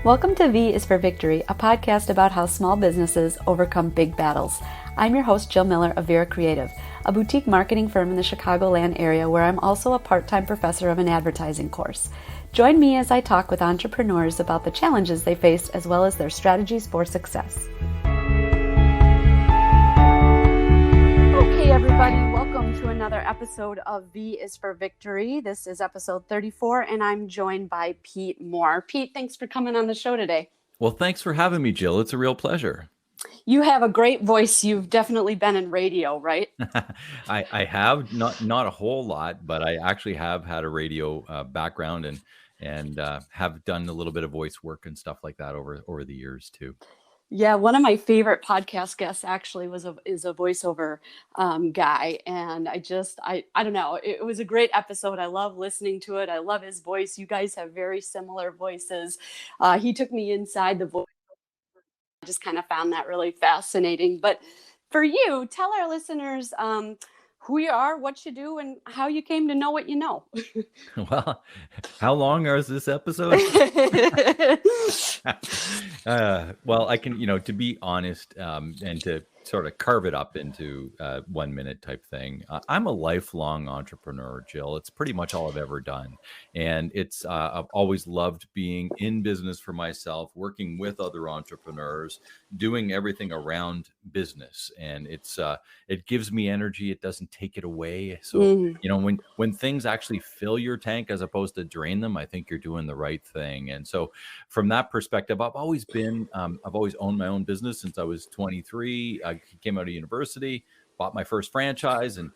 Welcome to V is for Victory, a podcast about how small businesses overcome big battles. I'm your host, Jill Miller of Vera Creative, a boutique marketing firm in the Chicagoland area where I'm also a part-time professor of an advertising course. Join me as I talk with entrepreneurs about the challenges they faced as well as their strategies for success. Okay, everybody, welcome to another episode of V is for Victory. This is episode 34, and I'm joined by Pete Mohr. Pete, thanks for coming on the show today. Well, thanks for having me, Jill. It's a real pleasure. You have a great voice. You've definitely been in radio, right? I have not a whole lot, but I actually have had a radio background and have done a little bit of voice work and stuff like that over the years too. Yeah, one of my favorite podcast guests actually is a voiceover guy, and I don't know. It was a great episode. I love listening to it. I love his voice. You guys have very similar voices. He took me inside the voice. I just kind of found that really fascinating. But for you, tell our listeners who you are, what you do, and how you came to know what you know. Well, how long is this episode? Well, I can, to be honest, and to sort of carve it up into 1 minute type thing. I'm a lifelong entrepreneur, Jill. It's pretty much all I've ever done. And I've always loved being in business for myself, working with other entrepreneurs, doing everything around business. And it gives me energy. It doesn't take it away. So, when things actually fill your tank as opposed to drain them, I think you're doing the right thing. And so from that perspective, I've always owned my own business since I was 23. I came out of university, bought my first franchise, and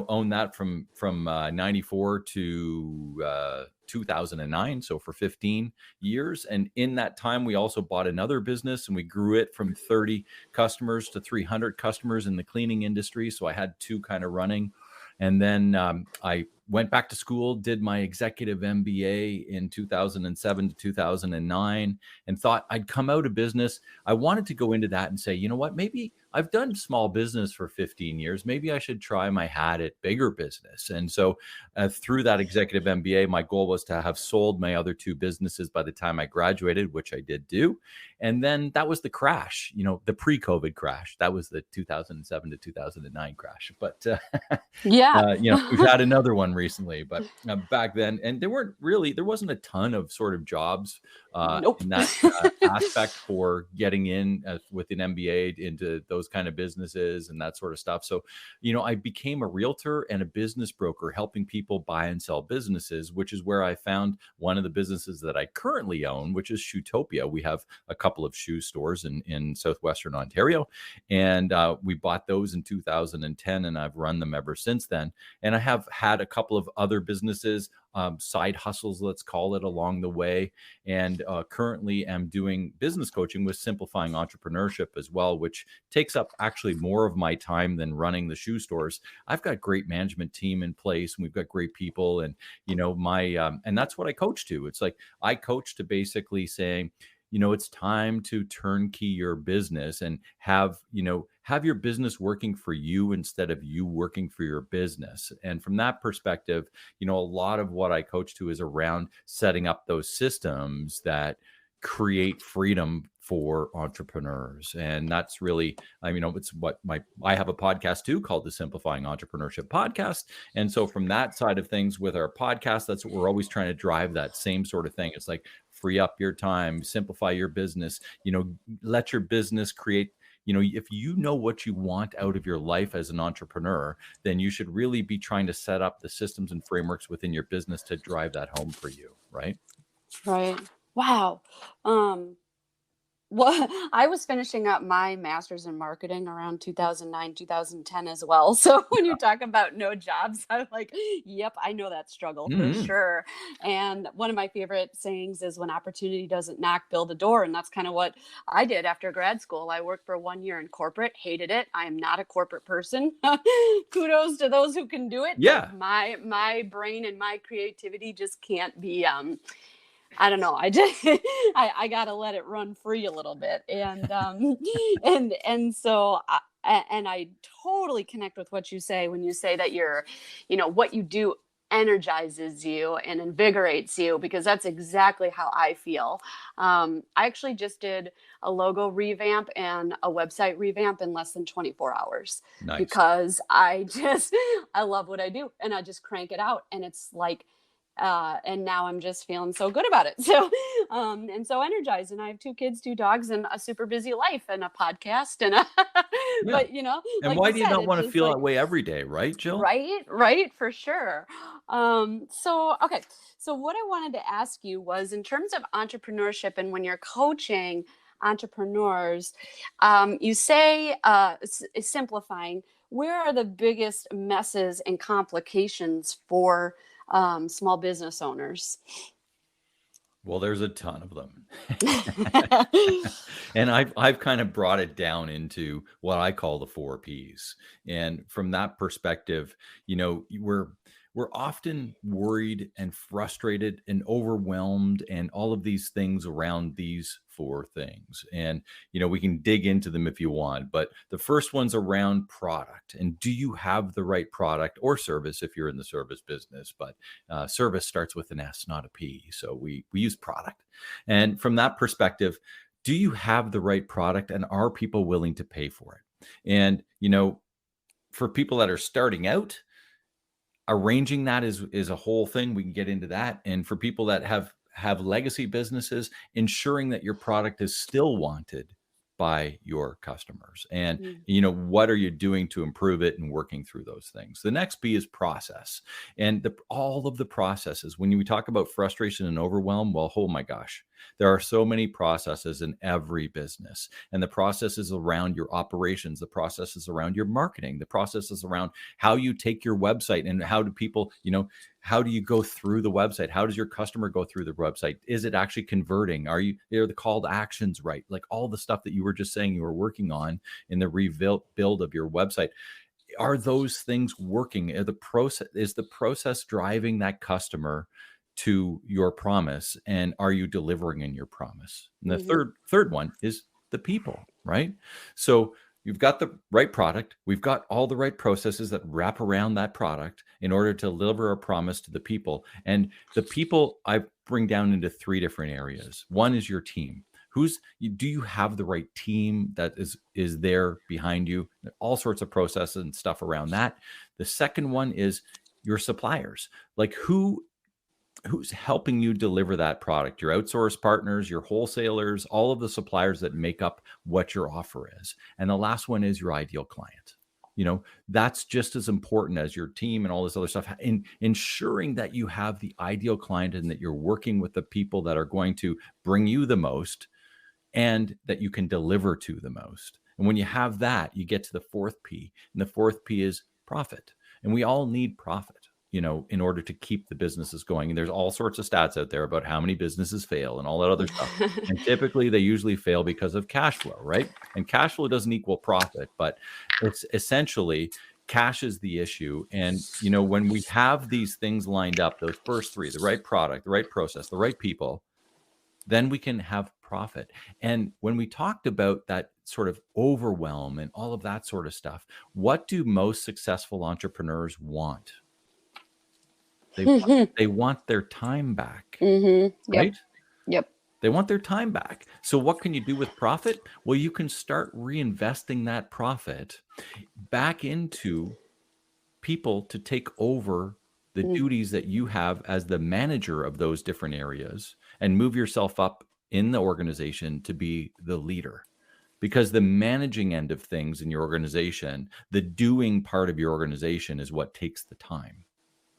owned that from 94 to 2009, so for 15 years. And in that time, we also bought another business, and we grew it from 30 customers to 300 customers in the cleaning industry. So I had two kind of running. And then I went back to school, did my executive MBA in 2007 to 2009, and thought I'd come out of business. I wanted to go into that and say, you know what, maybe I've done small business for 15 years. Maybe I should try my hat at bigger business. And so through that executive MBA, my goal was to have sold my other two businesses by the time I graduated, which I did do. And then that was the crash, the pre-COVID crash. That was the 2007 to 2009 crash. But we've had another one recently, but back then, and there wasn't a ton of sort of jobs in that aspect for getting in with an MBA into those kind of businesses and that sort of stuff. So, I became a realtor and a business broker helping people buy and sell businesses, which is where I found one of the businesses that I currently own, which is Shoetopia. We have a couple of shoe stores in southwestern Ontario, and we bought those in 2010, and I've run them ever since then. And I have had a couple of other businesses, side hustles, let's call it, along the way. And currently am doing business coaching with Simplifying Entrepreneurship as well, which takes up actually more of my time than running the shoe stores. I've got a great management team in place, and we've got great people. And, and that's what I coach to. It's like I coach to basically saying, it's time to turnkey your business and have your business working for you instead of you working for your business. And from that perspective, a lot of what I coach to is around setting up those systems that create freedom for entrepreneurs. And that's really, it's what I have a podcast too called the Simplifying Entrepreneurship Podcast. And so from that side of things with our podcast, that's what we're always trying to drive, that same sort of thing. It's like, free up your time, simplify your business, let your business create. If you know what you want out of your life as an entrepreneur, then you should really be trying to set up the systems and frameworks within your business to drive that home for you, right? Right. Wow. Well, I was finishing up my master's in marketing around 2009, 2010 as well. So when you talk about no jobs, I'm like, yep, I know that struggle for sure. And one of my favorite sayings is, when opportunity doesn't knock, build a door. And that's kind of what I did after grad school. I worked for 1 year in corporate, hated it. I am not a corporate person. Kudos to those who can do it. Yeah. My brain and my creativity just can't be, I don't know. I got to let it run free a little bit. And, so I totally connect with what you say when you say that what you do energizes you and invigorates you, because that's exactly how I feel. I actually just did a logo revamp and a website revamp in less than 24 hours Nice. because I love what I do and I just crank it out. And it's like, and now I'm just feeling so good about it. So, and so energized. And I have 2 kids, 2 dogs, and a super busy life, and a podcast, and Yeah. but And like why you do you said, not it's want to just feel like, that way every day, right, Jill? right, for sure. So, okay. So what I wanted to ask you was, in terms of entrepreneurship and when you're coaching entrepreneurs, you say, simplifying, where are the biggest messes and complications for small business owners? Well, there's a ton of them. And I've kind of brought it down into what I call the 4 Ps. And from that perspective, we're often worried and frustrated and overwhelmed and all of these things around these 4 things. And we can dig into them if you want, but the first one's around product. And do you have the right product or service if you're in the service business? But service starts with an S, not a P. So we use product. And from that perspective, do you have the right product and are people willing to pay for it? And, for people that are starting out, arranging that is a whole thing. We can get into that. And for people that have legacy businesses, ensuring that your product is still wanted by your customers. And Mm, what are you doing to improve it and working through those things. The next B is process. And all of the processes, when we talk about frustration and overwhelm, well, oh my gosh, there are so many processes in every business. And the processes around your operations, the processes around your marketing, the processes around how you take your website and how do people, how do you go through the website? How does your customer go through the website? Is it actually converting? Are the call to actions right? Like all the stuff that you were just saying you were working on in the build of your website. Are those things working? Is the process driving that customer to your promise? And are you delivering in your promise? And the mhm, third one is the people, right? So you've got the right product. We've got all the right processes that wrap around that product in order to deliver a promise to the people. And the people I bring down into 3 different areas. One is your team. Do you have the right team that is there behind you? All sorts of processes and stuff around that. The second one is your suppliers. Like who's helping you deliver that product? Your outsource partners, your wholesalers, all of the suppliers that make up what your offer is. And the last one is your ideal client. That's just as important as your team and all this other stuff. In ensuring that you have the ideal client and that you're working with the people that are going to bring you the most and that you can deliver to the most. And when you have that, you get to the 4th P. And the 4th P is profit. And we all need profit, in order to keep the businesses going. And there's all sorts of stats out there about how many businesses fail and all that other stuff. And typically they usually fail because of cash flow, right? And cash flow doesn't equal profit, but it's essentially cash is the issue. And, when we have these things lined up, those first 3, the right product, the right process, the right people, then we can have profit. And when we talked about that sort of overwhelm and all of that sort of stuff, what do most successful entrepreneurs want? They want their time back, mhm, yep, right? yep. They want their time back. So what can you do with profit? Well, you can start reinvesting that profit back into people to take over the Mm, duties that you have as the manager of those different areas and move yourself up in the organization to be the leader. Because the managing end of things in your organization, the doing part of your organization is what takes the time.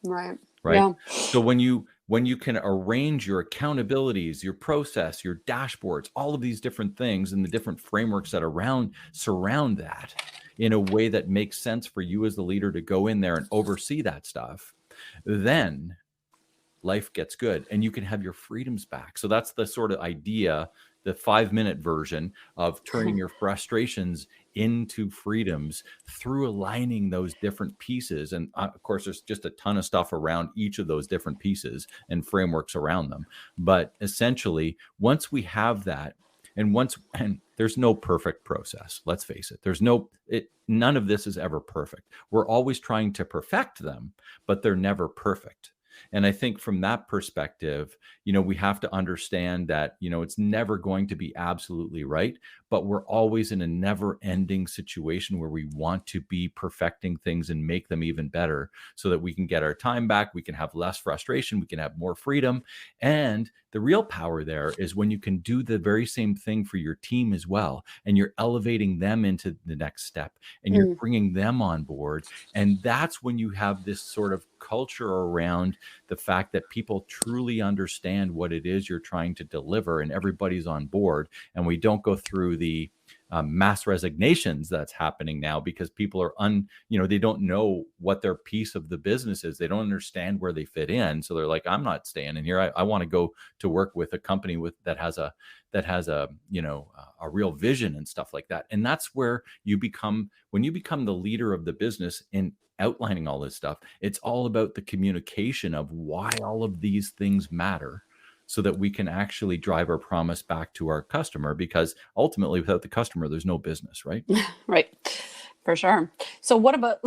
right. Right. Yeah. So when you can arrange your accountabilities, your process, your dashboards, all of these different things and the different frameworks that surround that in a way that makes sense for you as the leader to go in there and oversee that stuff, then life gets good and you can have your freedoms back. So that's the sort of idea, the 5-minute version of turning your frustrations into freedoms through aligning those different pieces. And of course, there's just a ton of stuff around each of those different pieces and frameworks around them. But essentially, once we have that, And there's no perfect process. Let's face it. None of this is ever perfect. We're always trying to perfect them, but they're never perfect. And I think from that perspective, we have to understand that, it's never going to be absolutely right, but we're always in a never ending situation where we want to be perfecting things and make them even better so that we can get our time back. We can have less frustration. We can have more freedom. And the real power there is when you can do the very same thing for your team as well. And you're elevating them into the next step and you're bringing them on board. And that's when you have this sort of culture around the fact that people truly understand what it is you're trying to deliver and everybody's on board. And we don't go through the mass resignations that's happening now because people are they don't know what their piece of the business is. They don't understand where they fit in. So they're like, I'm not staying in here. I want to go to work with a company that has a real vision and stuff like that. And that's where when you become the leader of the business in outlining all this stuff, it's all about the communication of why all of these things matter, so that we can actually drive our promise back to our customer, because ultimately without the customer, there's no business, right? Right. For sure. So what about,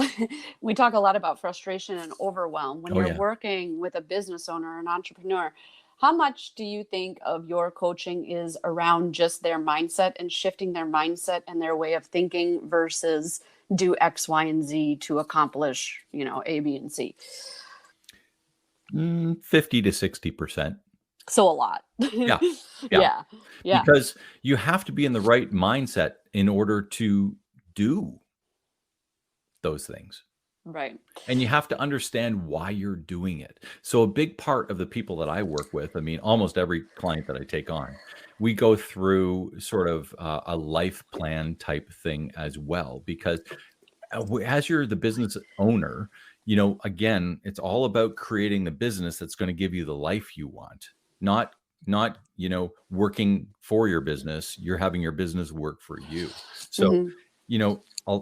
we talk a lot about frustration and overwhelm when you're working with a business owner, an entrepreneur. How much do you think of your coaching is around just their mindset and shifting their mindset and their way of thinking versus do X, Y, and Z to accomplish, A, B, and C? 50 to 60%. So a lot. Yeah. Because you have to be in the right mindset in order to do those things. Right. And you have to understand why you're doing it. So a big part of the people that I work with, almost every client that I take on, we go through sort of a life plan type thing as well, because as you're the business owner, again, it's all about creating the business that's going to give you the life you want, not working for your business. You're having your business work for you. So,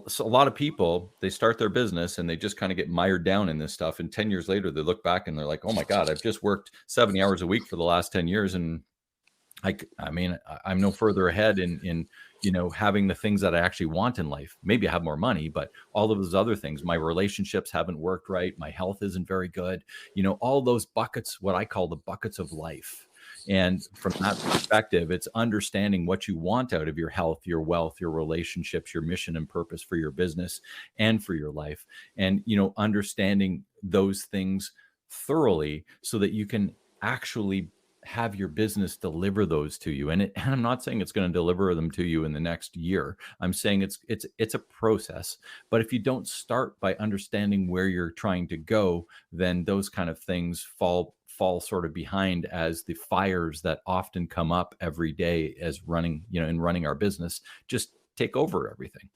so a lot of people, they start their business and they just kind of get mired down in this stuff. And 10 years later, they look back and they're like, oh my God, I've just worked 70 hours a week for the last 10 years. And I'm no further ahead in having the things that I actually want in life. Maybe I have more money, but all of those other things, my relationships haven't worked right. My health isn't very good. All those buckets, what I call the buckets of life. And from that perspective, it's understanding what you want out of your health, your wealth, your relationships, your mission and purpose for your business and for your life. And, understanding those things thoroughly so that you can actually have your business deliver those to you. And I'm not saying it's going to deliver them to you in the next year. I'm saying it's a process. But if you don't start by understanding where you're trying to go, then those kind of things fall sort of behind as the fires that often come up every day as running our business just take over everything.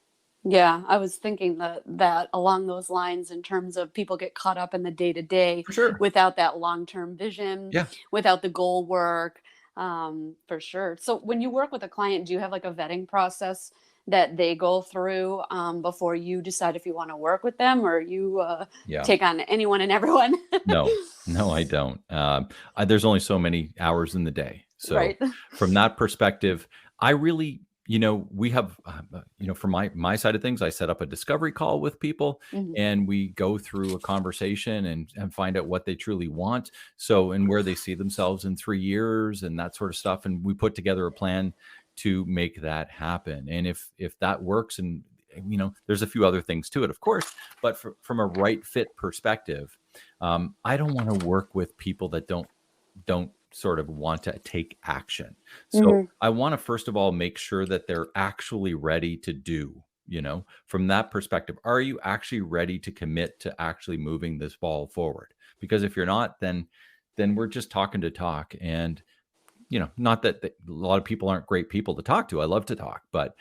Yeah, I was thinking that along those lines, in terms of people get caught up in the day to day without that long-term vision, without the goal work, for sure. So when you work with a client, do you have like a vetting process that they go through before you decide if you want to work with them, or you take on anyone and everyone? No, I don't. There's only so many hours in the day. So from that perspective, I really, we have, from my side of things, I set up a discovery call with people and we go through a conversation and find out what they truly want. So, and where they see themselves in 3 years and that sort of stuff. And we put together a plan to make that happen. And if that works, and, there's a few other things to it, of course, but from a right fit perspective, I don't want to work with people that don't sort of want to take action. So I want to, first of all, make sure that they're actually ready to do, from that perspective. Are you actually ready to commit to actually moving this ball forward? Because if you're not, then we're just talking to talk. And, not that a lot of people aren't great people to talk to. I love to talk, but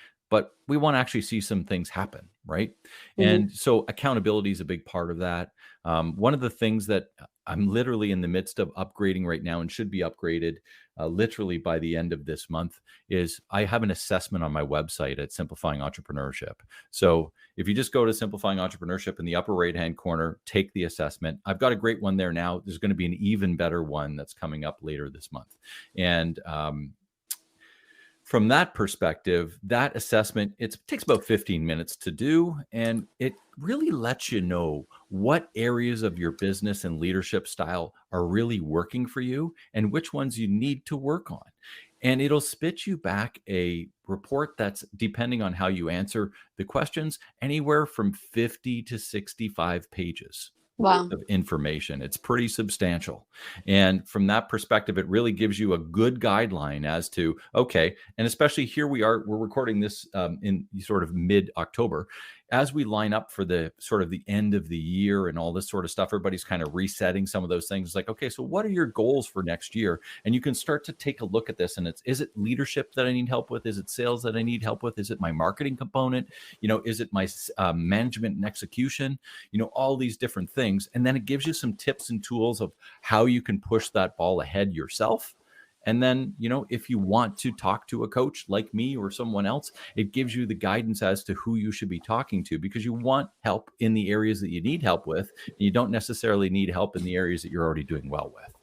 we want to actually see some things happen. Right. And so accountability is a big part of that. One of the things that I'm literally in the midst of upgrading right now and should be upgraded literally by the end of this month is I have an assessment on my website at Simplifying Entrepreneurship. So if you just go to Simplifying Entrepreneurship in the upper right-hand corner, take the assessment. I've got a great one there now. There's going to be an even better one that's coming up later this month. And from that perspective, that assessment, it takes about 15 minutes to do, and it really lets you know what areas of your business and leadership style are really working for you and which ones you need to work on. And it'll spit you back a report that's, depending on how you answer the questions, anywhere from 50 to 65 pages Wow. of information. It's pretty substantial. And from that perspective, it really gives you a good guideline as to, okay, and especially here we're recording this in sort of mid-October. As we line up for the sort of the end of the year and all this sort of stuff, everybody's kind of resetting some of those things. It's like, okay, so what are your goals for next year? And you can start to take a look at this, and is it leadership that I need help with? Is it sales that I need help with? Is it my marketing component? Is it my management and execution? All these different things. And then it gives you some tips and tools of how you can push that ball ahead yourself. And then, if you want to talk to a coach like me or someone else, it gives you the guidance as to who you should be talking to, because you want help in the areas that you need help with. And you don't necessarily need help in the areas that you're already doing well with.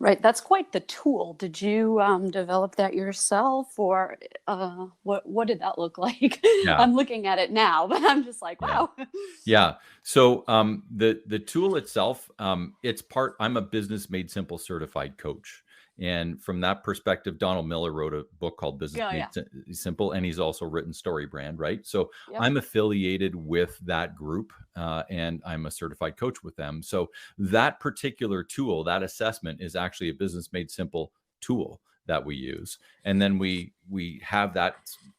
Right. That's quite the tool. Did you develop that yourself, or what did that look like? Yeah. I'm looking at it now, but I'm just like, wow. Yeah. So the tool itself, I'm a Business Made Simple certified coach. And from that perspective, Donald Miller wrote a book called Business Made Simple, and he's also written Story Brand, right? So I'm affiliated with that group, and I'm a certified coach with them. So that particular tool, that assessment, is actually a Business Made Simple tool that we use. And then we have that,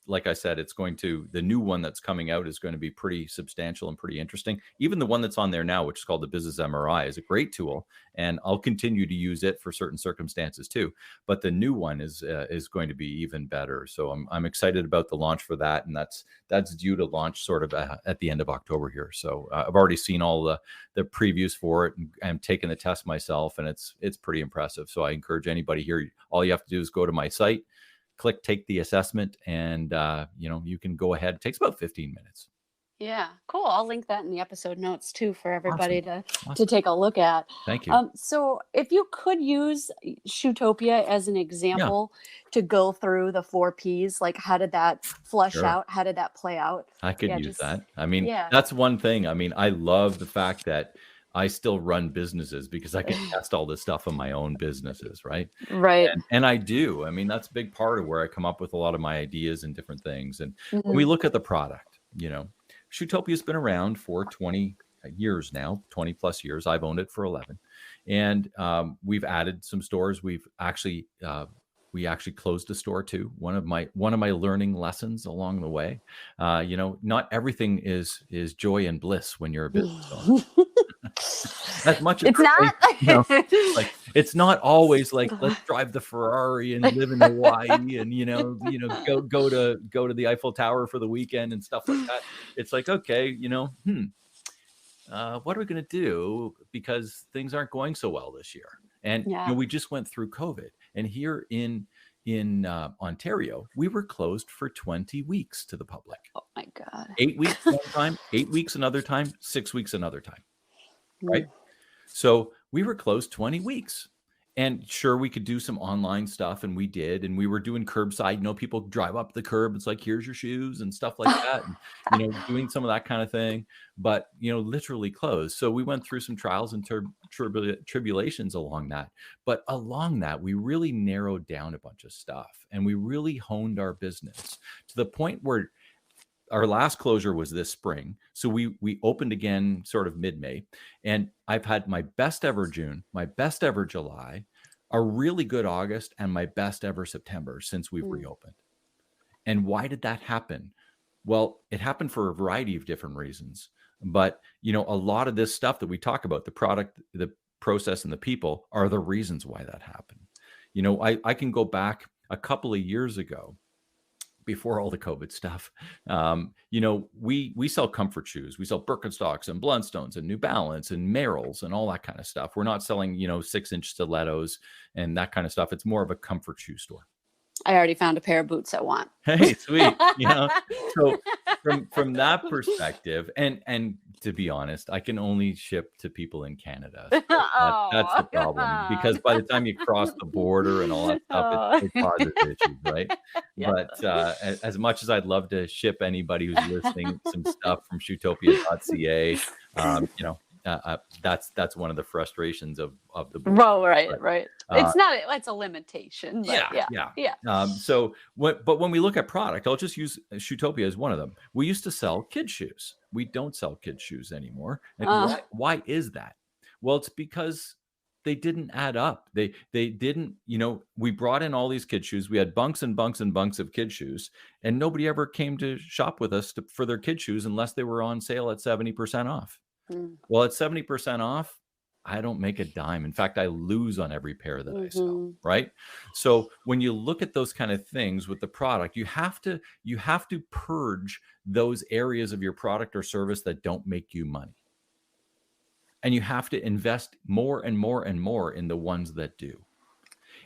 like I said, the new one that's coming out is going to be pretty substantial and pretty interesting. Even the one that's on there now, which is called the Business MRI, is a great tool, and I'll continue to use it for certain circumstances too. But the new one is going to be even better. So I'm excited about the launch for that, and that's due to launch sort of at the end of October here. So I've already seen all the previews for it, and I'm taking the test myself, and it's pretty impressive. So I encourage anybody here, all you have to do is go to my site, click take the assessment, and you can go ahead. It takes about 15 minutes. Yeah, cool. I'll link that in the episode notes too for everybody to take a look at. Thank you. So if you could use Shoetopia as an example to go through the 4 Ps, like how did that flush out? How did that play out? I could use that. I mean, that's one thing. I mean, I love the fact that I still run businesses because I can test all this stuff in my own businesses, right? Right. And I do. I mean, that's a big part of where I come up with a lot of my ideas and different things. And when we look at the product, Shootopia's been around for 20 years now, 20 plus years. I've owned it for 11. And we've added some stores. We actually closed a store too. One of my learning lessons along the way. Not everything is joy and bliss when you're a business owner. As much as it's not like it's not always like, let's drive the Ferrari and live in Hawaii and go to the Eiffel Tower for the weekend and stuff like that. It's like, okay, what are we going to do because things aren't going so well this year? And we just went through COVID, and here in Ontario, we were closed for 20 weeks to the public. Oh my God. 8 weeks one time, 8 weeks another time, 6 weeks another time. Right. So we were closed 20 weeks, and sure, we could do some online stuff, and we did, and we were doing curbside, people drive up the curb. It's like, here's your shoes and stuff like that. And, doing some of that kind of thing, but, literally closed. So we went through some trials and tribulations along that. But along that, we really narrowed down a bunch of stuff, and we really honed our business to the point where our last closure was this spring. So we opened again sort of mid-May, and I've had my best ever June, my best ever July, a really good August, and my best ever September since we've reopened. And why did that happen? Well, it happened for a variety of different reasons. But, a lot of this stuff that we talk about, the product, the process, and the people, are the reasons why that happened. I can go back a couple of years ago, before all the COVID stuff. We sell comfort shoes. We sell Birkenstocks and Blundstones and New Balance and Merrells and all that kind of stuff. We're not selling, 6-inch stilettos and that kind of stuff. It's more of a comfort shoe store. I already found a pair of boots I want. Hey, sweet. from that perspective, and to be honest, I can only ship to people in Canada. So that's the Oh. problem, because by the time you cross the border and all that stuff, Oh. it causes issues, right? Yeah. But as much as I'd love to ship anybody who's listening some stuff from Shoetopia.ca, that's one of the frustrations of the book. Oh, right, But, right. It's a limitation. But yeah. But when we look at product, I'll just use Shoetopia as one of them. We used to sell kids shoes. We don't sell kids shoes anymore. And why is that? Well, it's because they didn't add up. They didn't, we brought in all these kid shoes. We had bunks and bunks and bunks of kid shoes, and nobody ever came to shop with us for their kid shoes unless they were on sale at 70% off. Well, at 70% off, I don't make a dime. In fact, I lose on every pair that I sell, right? So when you look at those kind of things with the product, you have to purge those areas of your product or service that don't make you money. And you have to invest more and more and more in the ones that do.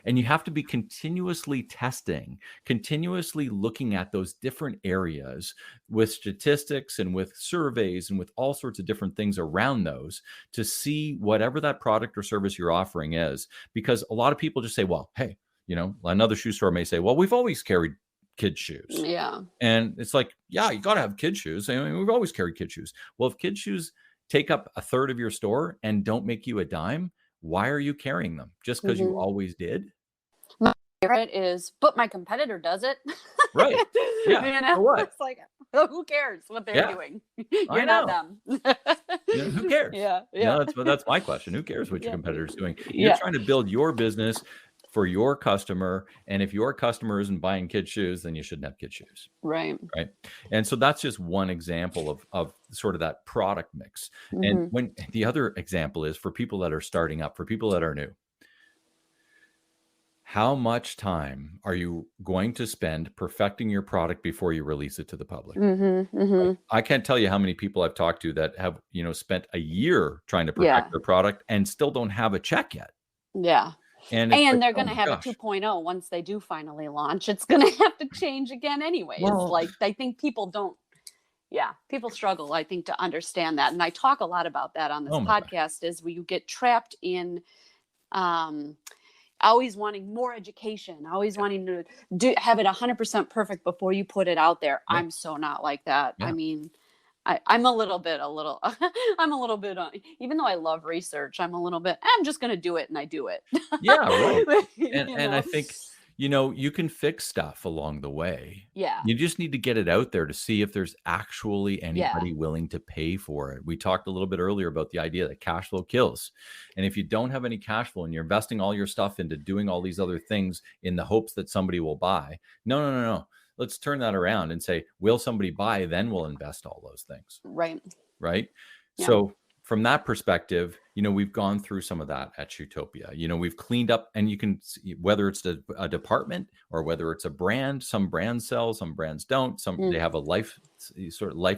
And you have to be continuously testing, continuously looking at those different areas with statistics and with surveys and with all sorts of different things around those to see whatever that product or service you're offering is. Because a lot of people just say, well, hey, another shoe store may say, well, we've always carried kids shoes. Yeah. And it's like, yeah, you got to have kids shoes. I mean, we've always carried kids shoes. Well, if kids shoes take up a third of your store and don't make you a dime, why are you carrying them? Just because you always did? My favorite is, but my competitor does it. Right. Yeah. For what? It's like, who cares what they're doing? You're not them. Who cares? Yeah. That's my question. Who cares what your competitor's doing? You're trying to build your business for your customer. And if your customer isn't buying kid shoes, then you shouldn't have kid shoes. Right. And so that's just one example of sort of that product mix. And when the other example is for people that are starting up, for people that are new, how much time are you going to spend perfecting your product before you release it to the public? I can't tell you how many people I've talked to that have, spent a year trying to perfect their product and still don't have a check yet. Yeah. And they're going to have a 2.0 once they do finally launch. It's going to have to change again anyways. I think people people struggle, I think, to understand that. And I talk a lot about that on this podcast is where you get trapped in always wanting more education, always wanting to have it 100% perfect before you put it out there. I'm so not like that. I mean, I'm a little bit, even though I love research, I'm just going to do it, and I do it. Yeah. Right. And I think, you can fix stuff along the way. Yeah. You just need to get it out there to see if there's actually anybody willing to pay for it. We talked a little bit earlier about the idea that cash flow kills. And if you don't have any cash flow and you're investing all your stuff into doing all these other things in the hopes that somebody will buy, no. Let's turn that around and say, will somebody buy? Then we'll invest all those things. Right. Yeah. So from that perspective, we've gone through some of that at Shoetopia. We've cleaned up, and you can see whether it's a department or whether it's a brand. Some brands sell, some brands don't. Some they have a life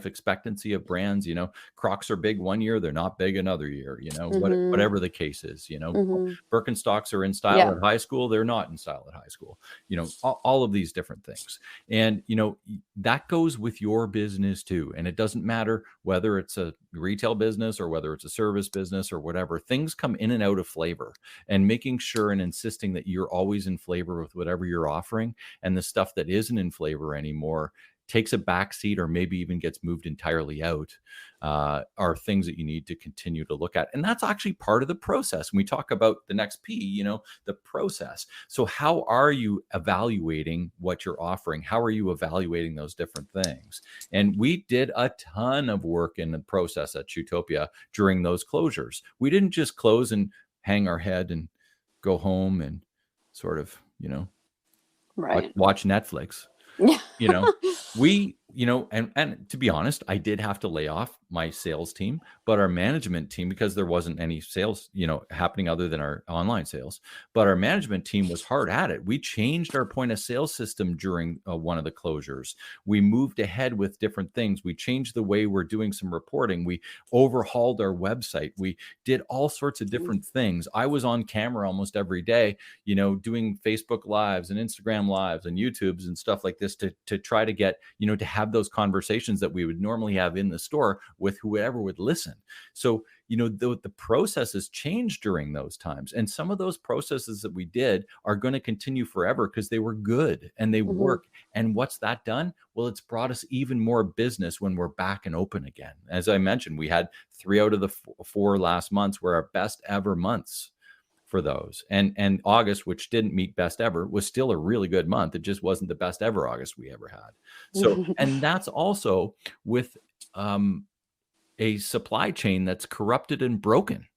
expectancy of brands. Crocs are big one year, they're not big another year. Whatever the case is. Birkenstocks are in style at high school, they're not in style at high school. All of these different things, and that goes with your business too. And it doesn't matter whether it's a retail business or whether it's a service business or whatever. Things come in and out of flavor, and making sure and insisting that you're always in flavor with whatever you're offering, and the stuff that isn't in flavor anymore takes a backseat or maybe even gets moved entirely out, are things that you need to continue to look at. And that's actually part of the process. When we talk about the next P, the process. So how are you evaluating what you're offering? How are you evaluating those different things? And we did a ton of work in the process at Shoetopia during those closures. We didn't just close and hang our head and go home and sort of, watch Netflix. We, and to be honest, I did have to lay off my sales team, but our management team, because there wasn't any sales, happening other than our online sales, but our management team was hard at it. We changed our point of sale system during one of the closures. We moved ahead with different things. We changed the way we're doing some reporting. We overhauled our website. We did all sorts of different things. I was on camera almost every day, doing Facebook lives and Instagram lives and YouTubes and stuff like this to try to get, to have those conversations that we would normally have in the store with whoever would listen. So, the processes change during those times. And some of those processes that we did are going to continue forever because they were good and they work. And what's that done? Well, it's brought us even more business when we're back and open again. As I mentioned, we had 3 out of the 4 last months were our best ever months for those. And August, which didn't meet best ever, was still a really good month. It just wasn't the best ever August we ever had. So, and that's also with a supply chain that's corrupted and broken.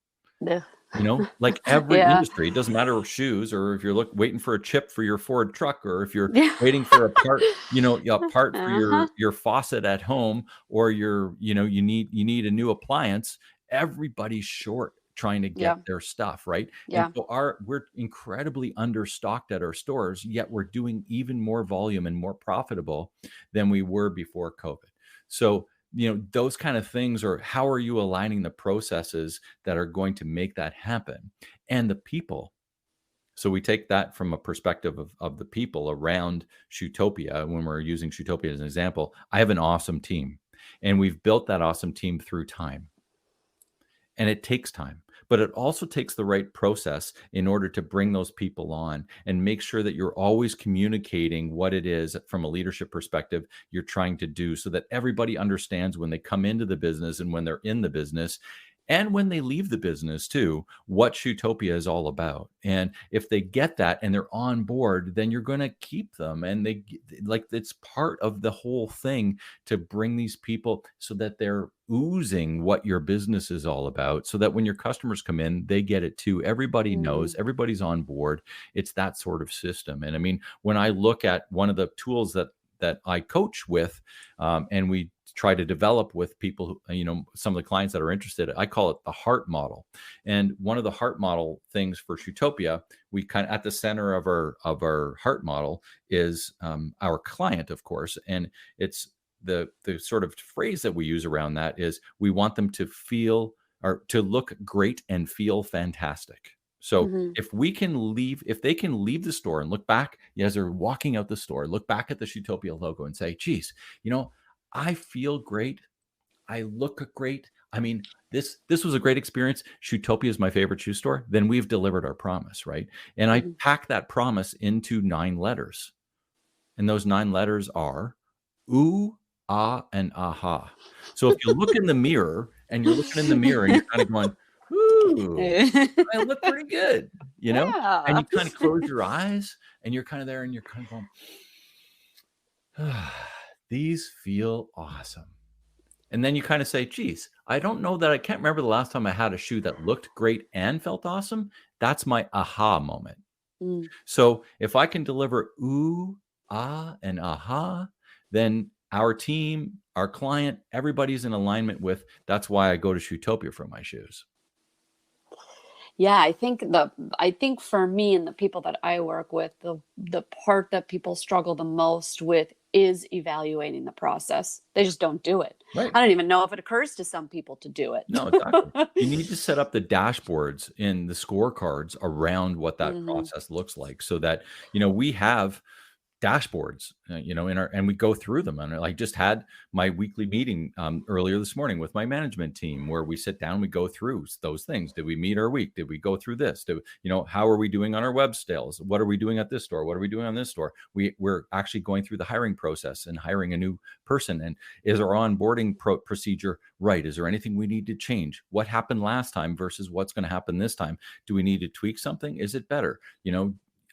Like every industry, it doesn't matter if shoes or if you're waiting for a chip for your Ford truck, or if you're waiting for a part, a part for your faucet at home, or you need a new appliance. Everybody's short trying to get their stuff, right? And so we're incredibly understocked at our stores, yet we're doing even more volume and more profitable than we were before COVID. So, those kind of things are, how are you aligning the processes that are going to make that happen, and the people? So we take that from a perspective of the people around Shoetopia. When we're using Shoetopia as an example, I have an awesome team, and we've built that awesome team through time. And it takes time, but it also takes the right process in order to bring those people on and make sure that you're always communicating what it is from a leadership perspective you're trying to do, so that everybody understands when they come into the business and when they're in the business and when they leave the business too, what Shoetopia is all about. And if they get that and they're on board, then you're going to keep them. And it's part of the whole thing to bring these people so that they're oozing what your business is all about, so that when your customers come in, they get it too. Everybody knows, everybody's on board. It's that sort of system. And I mean, when I look at one of the tools that I coach with, and we try to develop with people, some of the clients that are interested, I call it the heart model. And one of the heart model things for Shoetopia, we kind of, at the center of our heart model is our client, of course. And it's the sort of phrase that we use around that is, we want them to feel, or to look great and feel fantastic. So if they can leave the store and look back as they're walking out the store, look back at the Shoetopia logo and say, geez, I feel great. I look great. I mean, this was a great experience. Shoetopia is my favorite shoe store. Then we've delivered our promise, right? And I pack that promise into 9 letters. And those 9 letters are ooh, ah, and aha. So if you look in the mirror and you're looking in the mirror and you're kind of going, ooh, I look pretty good, and you kind of close your eyes and you're kind of there and you're kind of going, these feel awesome. And then you kind of say, geez, I don't know that I can't remember the last time I had a shoe that looked great and felt awesome. That's my aha moment. So if I can deliver ooh, ah, and aha, then our team, our client, everybody's in alignment with, that's why I go to Shoetopia for my shoes. Yeah, I think for me and the people that I work with, the part that people struggle the most with is evaluating the process. They just don't do it. Right. I don't even know if it occurs to some people to do it. No, exactly. You need to set up the dashboards in the scorecards around what that process looks like, so that, we have dashboards, and we go through them. And I just had my weekly meeting earlier this morning with my management team, where we sit down, we go through those things. Did we meet our week? Did we go through this? How are we doing on our web sales? What are we doing at this store? What are we doing on this store? We're actually going through the hiring process and hiring a new person. And is our onboarding procedure right? Is there anything we need to change? What happened last time versus what's going to happen this time? Do we need to tweak something? Is it better?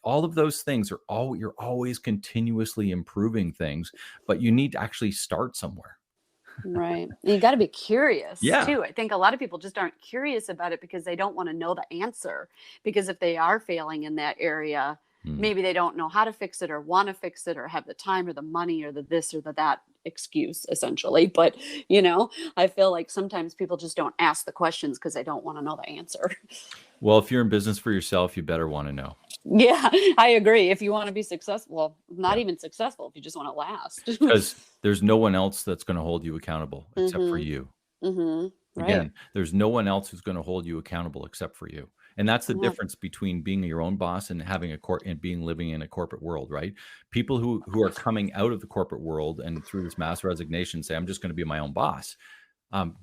All of those things you're always continuously improving things, but you need to actually start somewhere. Right. You got to be curious Yeah. too. I think a lot of people just aren't curious about it because they don't want to know the answer. Because if they are failing in that area, maybe they don't know how to fix it or want to fix it or have the time or the money or the this or the that excuse, essentially. But, I feel like sometimes people just don't ask the questions because they don't want to know the answer. Well, if you're in business for yourself, you better want to know. Yeah, I agree. If you want to be successful, well, not even successful, if you just want to last. Because there's no one else that's going to hold you accountable except for you. Right. Again, there's no one else who's going to hold you accountable except for you. And that's the Yeah. difference between being your own boss and having living in a corporate world, right? People who are coming out of the corporate world and through this mass resignation say, I'm just going to be my own boss.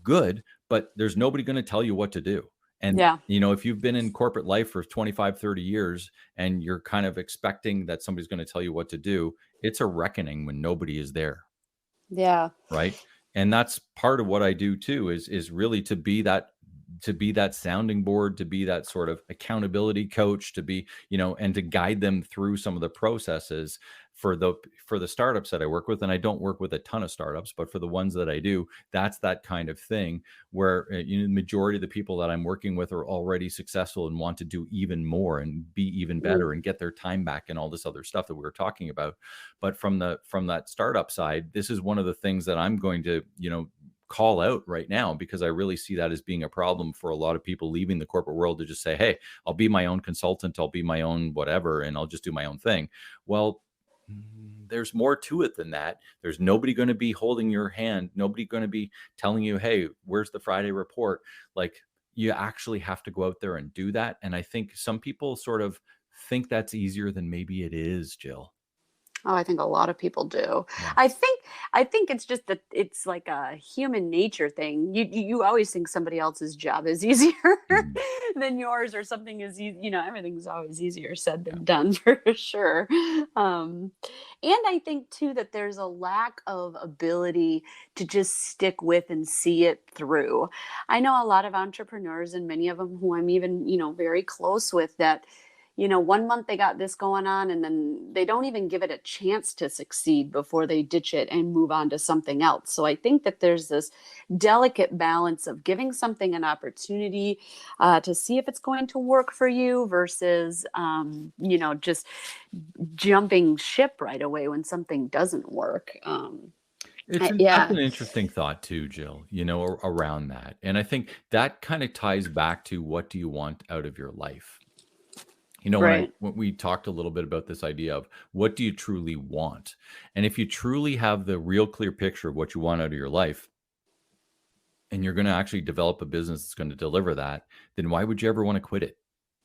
Good, but there's nobody going to tell you what to do. And, Yeah. if you've been in corporate life for 25, 30 years and you're kind of expecting that somebody's going to tell you what to do, it's a reckoning when nobody is there. Yeah. Right. And that's part of what I do too, is really to be that sounding board, to be that sort of accountability coach, to be, and to guide them through some of the processes for the startups that I work with. And I don't work with a ton of startups, but for the ones that I do, that's that kind of thing where the majority of the people that I'm working with are already successful and want to do even more and be even better and get their time back and all this other stuff that we were talking about. But from that startup side, this is one of the things that I'm going to, call out right now, because I really see that as being a problem for a lot of people leaving the corporate world to just say, hey, I'll be my own consultant, I'll be my own whatever, and I'll just do my own thing. Well, there's more to it than that. There's nobody going to be holding your hand, nobody going to be telling you, hey, where's the Friday report? Like, you actually have to go out there and do that. And I think some people sort of think that's easier than maybe it is, Jill. Oh, I think a lot of people do. Yeah. I think it's just that it's like a human nature thing. You always think somebody else's job is easier than yours, or something is easy. Everything's always easier said than done, for sure. And I think too that there's a lack of ability to just stick with and see it through. I know a lot of entrepreneurs, and many of them who I'm even, very close with, that 1 month they got this going on, and then they don't even give it a chance to succeed before they ditch it and move on to something else. So I think that there's this delicate balance of giving something an opportunity to see if it's going to work for you versus, just jumping ship right away when something doesn't work. That's Yeah. an interesting thought too, Jill, around that. And I think that kind of ties back to, what do you want out of your life? Right. When we talked a little bit about this idea of, what do you truly want? And if you truly have the real clear picture of what you want out of your life, and you're going to actually develop a business that's going to deliver that, then why would you ever want to quit it?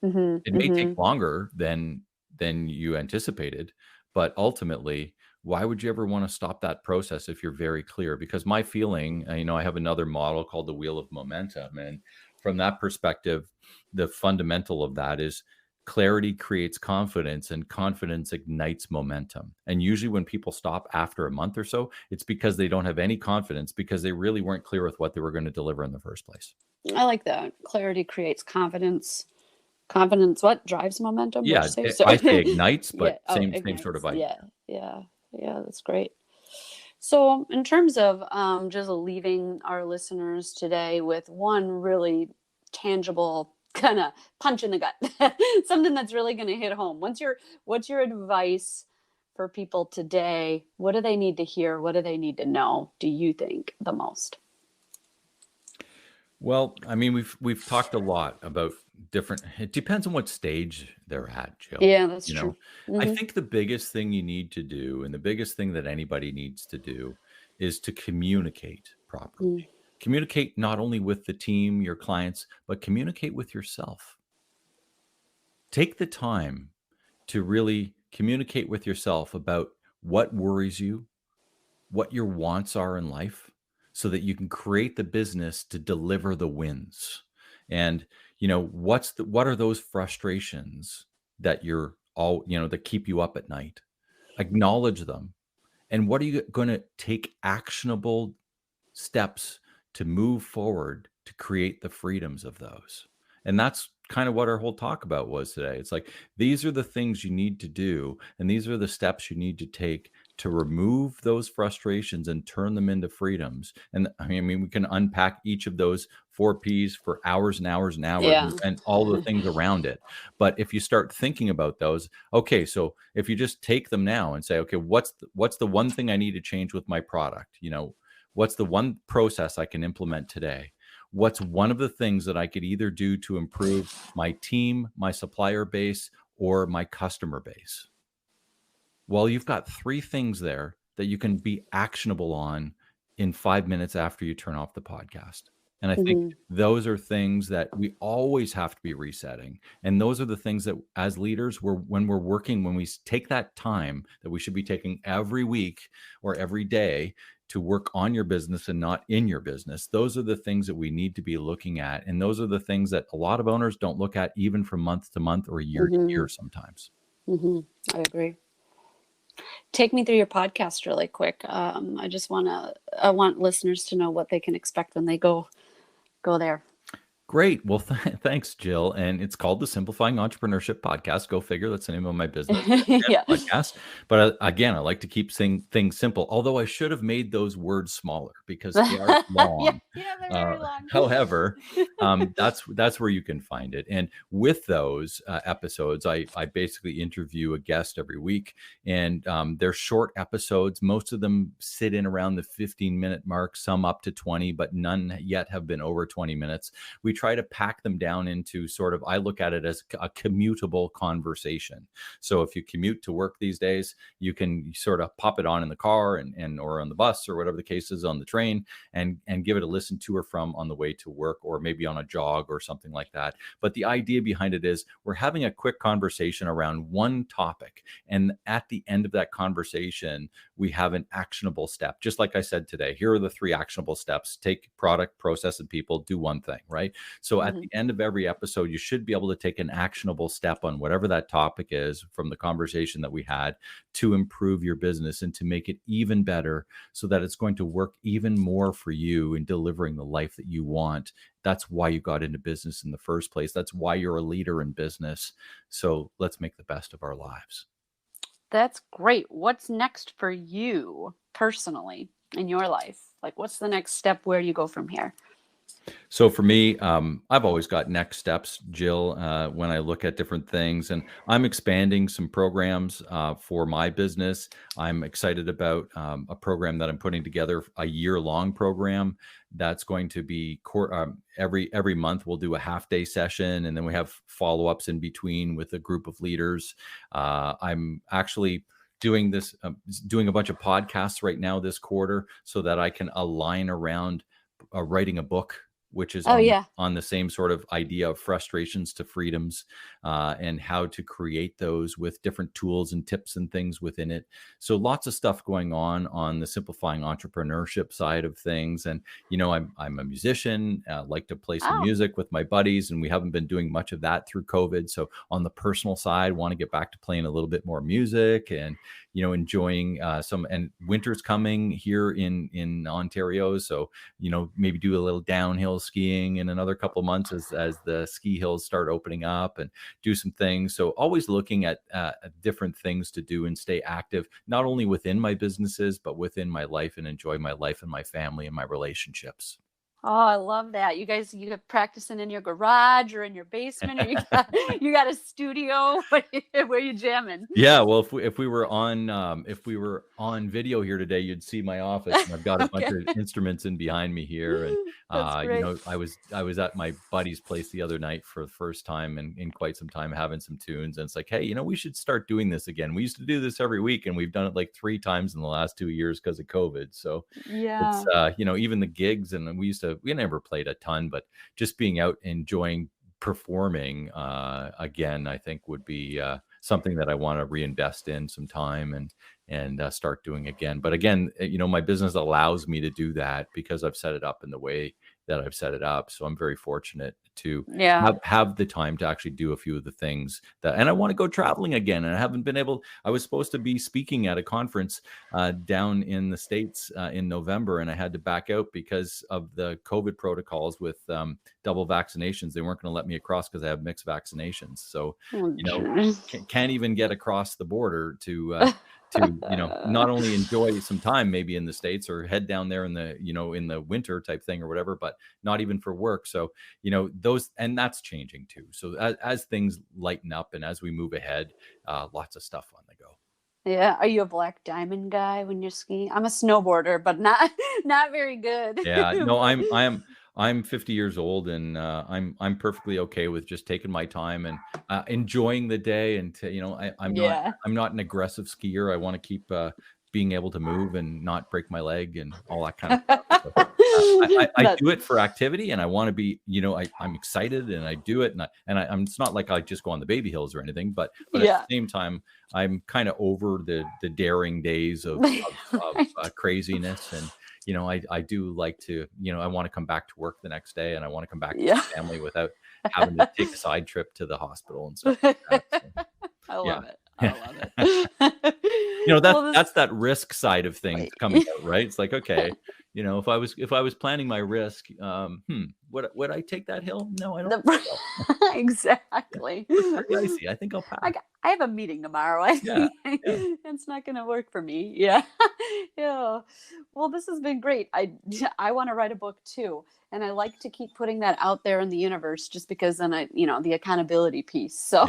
It may take longer than you anticipated, but ultimately, why would you ever want to stop that process if you're very clear? Because my feeling, I have another model called the Wheel of Momentum. And from that perspective, the fundamental of that is, clarity creates confidence, and confidence ignites momentum. And usually when people stop after a month or so, it's because they don't have any confidence, because they really weren't clear with what they were going to deliver in the first place. I like that. Clarity creates confidence. Confidence, what drives momentum? Yeah, What'd you say? I Sorry. say ignites, Yeah. but Oh, same sort of ignites. idea. Yeah. That's great. So, in terms of just leaving our listeners today with one really tangible kind of punch in the gut, something that's really going to hit home. What's your advice for people today? What do they need to hear? What do they need to know, do you think, the most? Well, I mean, we've talked a lot about different. It depends on what stage they're at, Jill. Yeah, that's true. I think the biggest thing you need to do, and the biggest thing that anybody needs to do, is to communicate properly. Communicate not only with the team, your clients, but communicate with yourself. Take the time to really communicate with yourself about what worries you, what your wants are in life, so that you can create the business to deliver the wins. And what are those frustrations that you're all that keep you up at night? Acknowledge them. And what are you going to take actionable steps to move forward to create the freedoms of those? And that's kind of what our whole talk about was today. It's like, these are the things you need to do, and these are the steps you need to take to remove those frustrations and turn them into freedoms. And I mean, we can unpack each of those 4 Ps for hours and hours and hours, Yeah. and all the things around it. But if you start thinking about those, okay, so if you just take them now and say, okay, what's the one thing I need to change with my product? What's the one process I can implement today? What's one of the things that I could either do to improve my team, my supplier base, or my customer base? Well, you've got 3 things there that you can be actionable on in 5 minutes after you turn off the podcast. And I think Hmm. those are things that we always have to be resetting. And those are the things that as leaders, when we're working, when we take that time that we should be taking every week or every day to work on your business and not in your business, those are the things that we need to be looking at. And those are the things that a lot of owners don't look at even from month to month or year to Hmm. year sometimes. Hmm. I agree. Take me through your podcast really quick. I want listeners to know what they can expect when they go there. Great. Well, thanks, Jill. And it's called the Simplifying Entrepreneurship Podcast. Go figure. That's the name of my business and Yeah. podcast. But again, I like to keep saying things simple, although I should have made those words smaller because they are Yeah, long. yeah, they're Uh, very long. however, that's where you can find it. And with those episodes, I basically interview a guest every week, and they're short episodes. Most of them sit in around the 15-minute mark, some up to 20, but none yet have been over 20 minutes. We try to pack them down into sort of, I look at it as a commutable conversation. So if you commute to work these days, you can sort of pop it on in the car and or on the bus or whatever the case is, on the train, and give it a listen to or from on the way to work, or maybe on a jog or something like that. But the idea behind it is we're having a quick conversation around one topic, and at the end of that conversation, we have an actionable step. Just like I said today, here are the 3 actionable steps: take product, process, and people, do one thing, right? So at Hmm. the end of every episode, you should be able to take an actionable step on whatever that topic is from the conversation that we had to improve your business and to make it even better, so that it's going to work even more for you in delivering the life that you want. That's why you got into business in the first place. That's why you're a leader in business. So let's make the best of our lives. That's great. What's next for you personally in your life? Like, what's the next step? Where do you go from here? So for me, I've always got next steps, Jill, when I look at different things, and I'm expanding some programs for my business. I'm excited about a program that I'm putting together, a year-long program that's going to be every month. We'll do a half-day session, and then we have follow-ups in between with a group of leaders. I'm actually doing a bunch of podcasts right now this quarter, so that I can align around writing a book, which is Oh, yeah. on the same sort of idea of frustrations to freedoms, and how to create those with different tools and tips and things within it. So lots of stuff going on the simplifying entrepreneurship side of things. And I'm a musician, like to play some Oh, music with my buddies, and we haven't been doing much of that through COVID. So on the personal side, want to get back to playing a little bit more music, and enjoying some. And winter's coming here in Ontario, so maybe do a little downhill skiing in another couple of months as the ski hills start opening up, and do some things. So always looking at different things to do and stay active, not only within my businesses, but within my life, and enjoy my life and my family and my relationships. oh, I love that. You got practicing in your garage or in your basement, or you got a studio where you jamming. Yeah, well, if we were on video here today, you'd see my office, and I've got a bunch Okay. of instruments in behind me here. And That's great. I was at my buddy's place the other night for the first time in quite some time, having some tunes, and it's like, hey, we should start doing this again. We used to do this every week, and we've done it like 3 times in the last 2 years because of COVID. So it's Yeah. even the gigs, and we never played a ton, but just being out enjoying performing again, I think would be something that I want to reinvest in some time, and start doing again. But again, my business allows me to do that because I've set it up in the way that I've set it up. So I'm very fortunate to Yeah. have the time to actually do a few of the things and I want to go traveling again. And I haven't been able. I was supposed to be speaking at a conference down in the States in November, and I had to back out because of the COVID protocols with double vaccinations. They weren't going to let me across because I have mixed vaccinations. So Oh, you know geez. can't even get across the border to not only enjoy some time maybe in the States, or head down there in the winter type thing or whatever, but not even for work. So and that's changing too. So as things lighten up and as we move ahead, lots of stuff on the go. Yeah. Are you a black diamond guy when you're skiing? I'm a snowboarder, but not not very good. Yeah, no, I'm 50 years old, and I'm perfectly okay with just taking my time and enjoying the day. And Yeah. I'm not an aggressive skier. I want to keep being able to move and not break my leg and all that kind of stuff. So. I do it for activity, and I want to be, I'm excited, and I do it, I'm. It's not like I just go on the baby hills or anything, but at the same time, I'm kind of over the daring days of craziness, and I do like to, I want to come back to work the next day, and I want to come back to my family without having to take a side trip to the hospital and stuff like that. So, I love it. I love it. That's that risk side of things coming out, right? It's like, okay, if I was planning my risk, would I take that hill? No, I don't. Exactly. It's icy. I think I'll pass. I have a meeting tomorrow. I think it's not going to work for me. Yeah. Yeah. Well, this has been great. I want to write a book too. And I like to keep putting that out there in the universe, just because then the accountability piece. So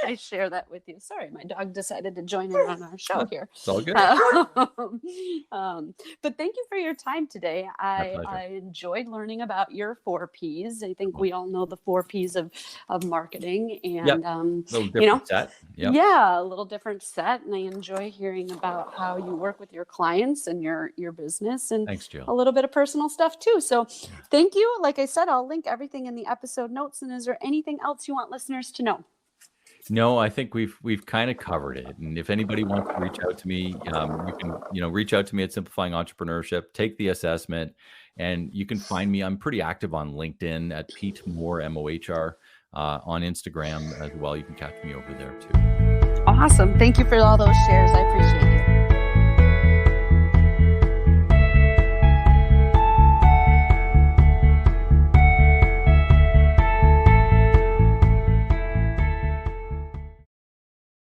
I share that with you. Sorry, my dog decided to join in on our show here. It's all good. But thank you for your time today. I enjoyed learning about your 4 Ps. I think we all know the 4 Ps of marketing, and a little different set. Yeah, a little different set. And I enjoy hearing about how you work with your clients and your business, and thanks, Jill. A little bit of personal stuff too. So thank you. Like I said, I'll link everything in the episode notes. And is there anything else you want listeners to know? No, I think we've kind of covered it. And if anybody wants to reach out to me, you can reach out to me at Simplifying Entrepreneurship, take the assessment, and you can find me. I'm pretty active on LinkedIn at Pete Mohr, Mohr, on Instagram as well. You can catch me over there too. Awesome. Thank you for all those shares. I appreciate it.